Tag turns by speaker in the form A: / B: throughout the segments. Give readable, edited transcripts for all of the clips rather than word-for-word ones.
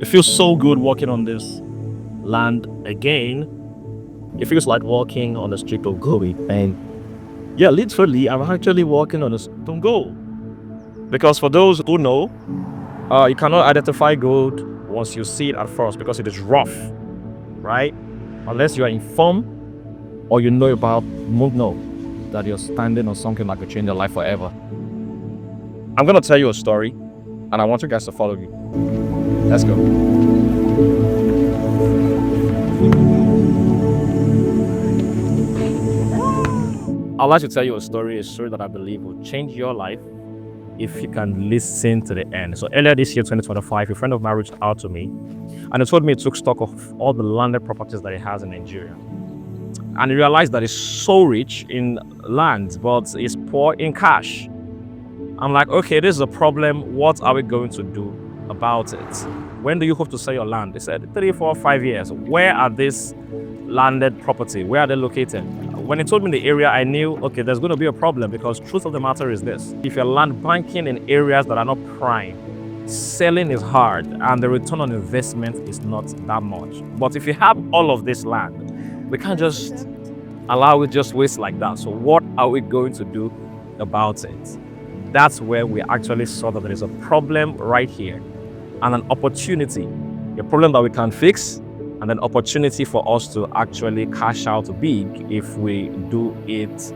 A: feels so good walking on this land again. It feels like walking on the street of Gobi. And yeah, literally, I'm actually walking on the street of gold. Because for those who know, you cannot identify gold once you see it at first because it is rough, right? Unless you are informed or you know about know that you're standing on something that could change your life forever. I'm gonna tell you a story, and I want you guys to follow me. Let's go. I'd like to tell you a story that I believe will change your life if you can listen to the end. So earlier this year, 2025, a friend of mine reached out to me and he told me he took stock of all the landed properties that he has in Nigeria. And he realized that he's so rich in land, but he's poor in cash. I'm like, okay, this is a problem. What are we going to do about it? When do you hope to sell your land? They said 3, 4, 5 years. Where are these landed property? Where are they located? When he told me the area, I knew, okay, there's going to be a problem because truth of the matter is this. If you're land banking in areas that are not prime, selling is hard and the return on investment is not that much. But if you have all of this land, we can't just allow it just waste like that. So what are we going to do about it? That's where we actually saw that there is a problem right here and an opportunity, a problem that we can fix and an opportunity for us to actually cash out big if we do it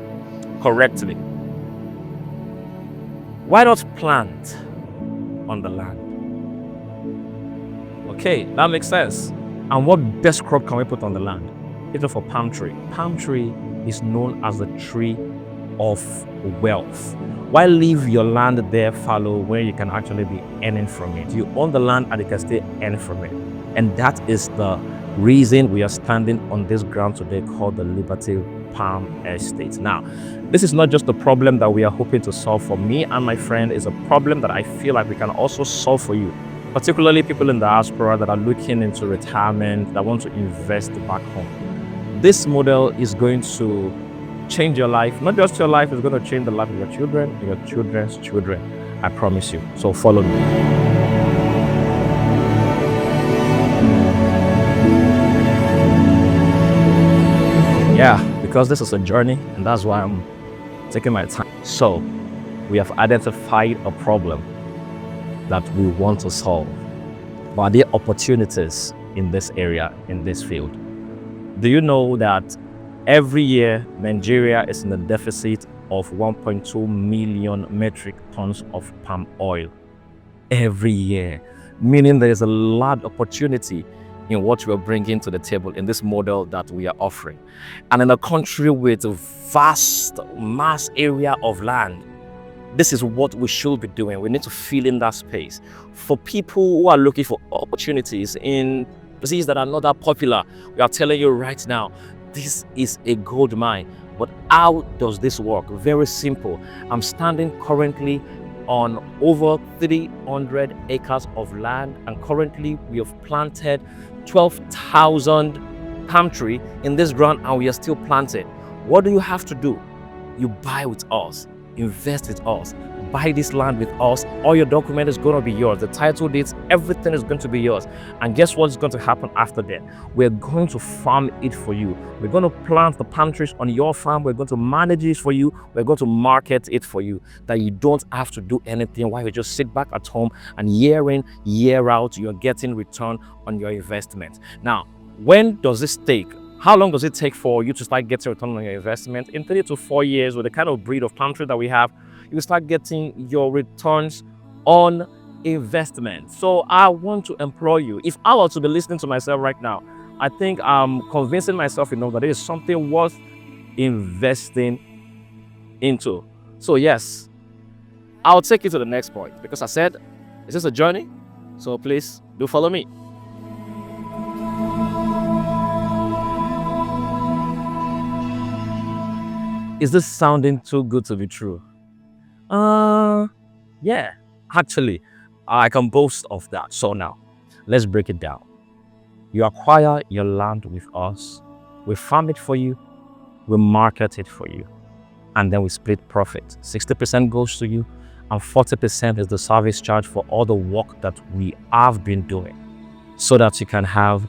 A: correctly. Why not plant on the land? Okay, that makes sense. And what best crop can we put on the land? It's for palm tree. Palm tree is known as the tree of wealth. Why leave your land there fallow where you can actually be earning from it? You own the land and you can still earn from it. And that is the reason we are standing on this ground today called the Liberty Palm Estate. Now, this is not just a problem that we are hoping to solve for me and my friend. It's a problem that I feel like we can also solve for you, particularly people in the diaspora that are looking into retirement, that want to invest back home. This model is going to change your life. Not just your life, it's going to change the life of your children and your children's children. I promise you. So follow me. Yeah, because this is a journey and that's why I'm taking my time. So we have identified a problem that we want to solve. But are there opportunities in this area, in this field? Do you know that every year Nigeria is in a deficit of 1.2 million metric tons of palm oil? Every year, meaning there is a large opportunity in what we are bringing to the table in this model that we are offering. And in a country with a vast mass area of land, this is what we should be doing. We need to fill in that space. For people who are looking for opportunities in places that are not that popular, we are telling you right now, this is a gold mine. But how does this work? Very simple. I'm standing currently on over 300 acres of land, and currently we have planted 12,000 palm tree in this ground, and we are still planting. What do you have to do? You buy with us, invest with us, buy this land with us. All your document is going to be yours. The title deeds, everything is going to be yours. And guess what's going to happen after that? We're going to farm it for you. We're going to plant the palm trees on your farm. We're going to manage it for you. We're going to market it for you, that you don't have to do anything while you just sit back at home and year in, year out, you're getting return on your investment. Now, when does this take? How long does it take for you to start getting return on your investment? In 3 to 4 years, with the kind of breed of palm tree that we have, you start getting your returns on investment. So I want to implore you, if I were to be listening to myself right now, I think I'm convincing myself enough that it is something worth investing into. So yes, I'll take you to the next point because I said, is this a journey? So please do follow me. Is this sounding too good to be true? Yeah, actually, I can boast of that. So now, let's break it down. You acquire your land with us, we farm it for you, we market it for you, and then we split profit. 60% goes to you, and 40% is the service charge for all the work that we have been doing. so that you can have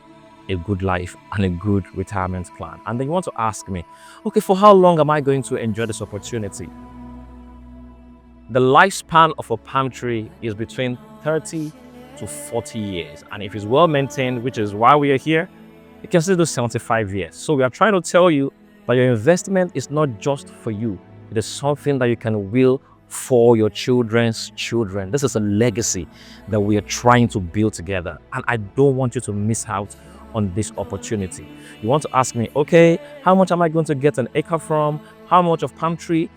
A: a good life and a good retirement plan. And then you want to ask me, okay, for how long am I going to enjoy this opportunity? The lifespan of a palm tree is between 30 to 40 years. And if it's well maintained, which is why we are here, you can still do 75 years. So we are trying to tell you that your investment is not just for you. It is something that you can will for your children's children. This is a legacy that we are trying to build together. And I don't want you to miss out on this opportunity. You want to ask me, okay, how much am I going to get an acre from? How much of palm tree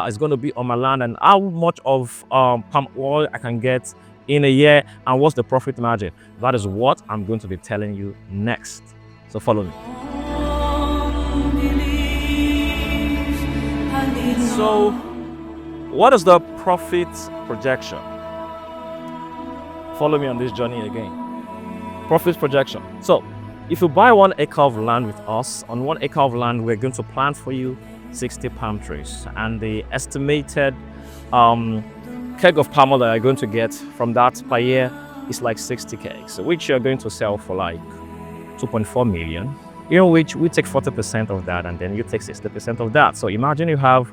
A: is going to be on my land? And how much of palm oil I can get in a year? And what's the profit margin? That is what I'm going to be telling you next. So follow me. So, what is the profit projection? Follow me on this journey again. Profit projection. So, if you buy 1 acre of land with us, on 1 acre of land, we're going to plant for you 60 palm trees. And the estimated keg of palm oil that you're going to get from that per year is like 60 kegs, which you're going to sell for like 2.4 million, in which we take 40% of that and then you take 60% of that. So imagine you have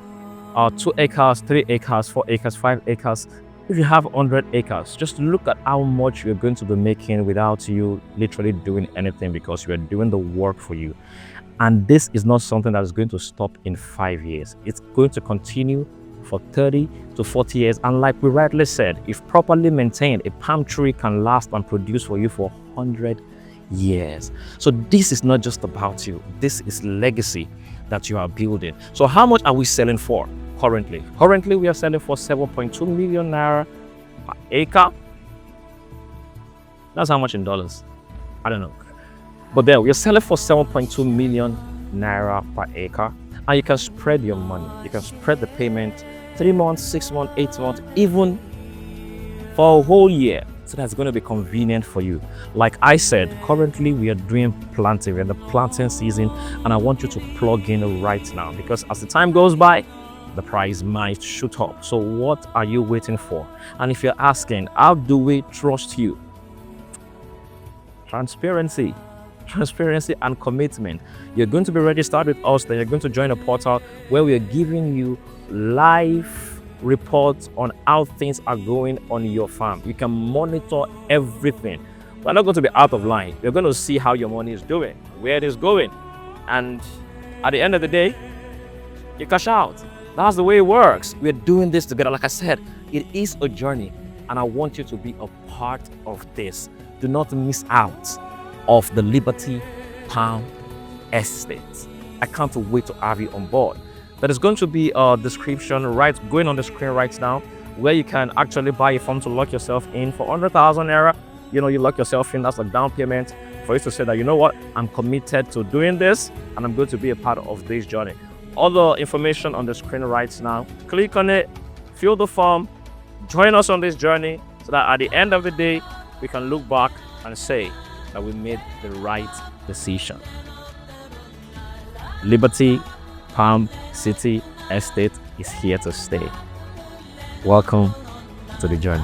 A: 2 acres, 3 acres, 4 acres, 5 acres. If you have 100 acres, just look at how much you're going to be making without you literally doing anything, because you're doing the work for you. And this is not something that is going to stop in 5 years. It's going to continue for 30 to 40 years. And like we rightly said, if properly maintained, a palm tree can last and produce for you for 100 years. So this is not just about you. This is legacy that you are building. So how much are we selling for currently? Currently, we are selling for 7.2 million naira per acre. That's how much in dollars? I don't know. But there, we are selling for 7.2 million naira per acre. And you can spread your money. You can spread the payment 3 months, 6 months, 8 months, even for a whole year. So that's going to be convenient for you. Like I said, currently we are doing planting. We're in the planting season, and I want you to plug in right now, because as the time goes by, the price might shoot up. So what are you waiting for? And if you're asking, how do we trust you? Transparency and commitment. You're going to be registered with us, then you're going to join a portal where we are giving you live reports on how things are going on your farm. You can monitor everything. We're not going to be out of line. You're going to see how your money is doing, where it is going, and at the end of the day, you cash out. That's the way it works. We're doing this together. Like I said, it is a journey, and I want you to be a part of this. Do not miss out of the Liberty Palm Estate. I can't wait to have you on board. There is going to be a description going on the screen right now, where you can actually buy a form to lock yourself in for 100,000 naira. You know, you lock yourself in, that's a down payment for you to say that, you know what, I'm committed to doing this and I'm going to be a part of this journey. All the information on the screen right now, click on it, fill the form, join us on this journey, so that at the end of the day, we can look back and say that we made the right decision. Liberty Palm City Estate is here to stay. Welcome to the journey.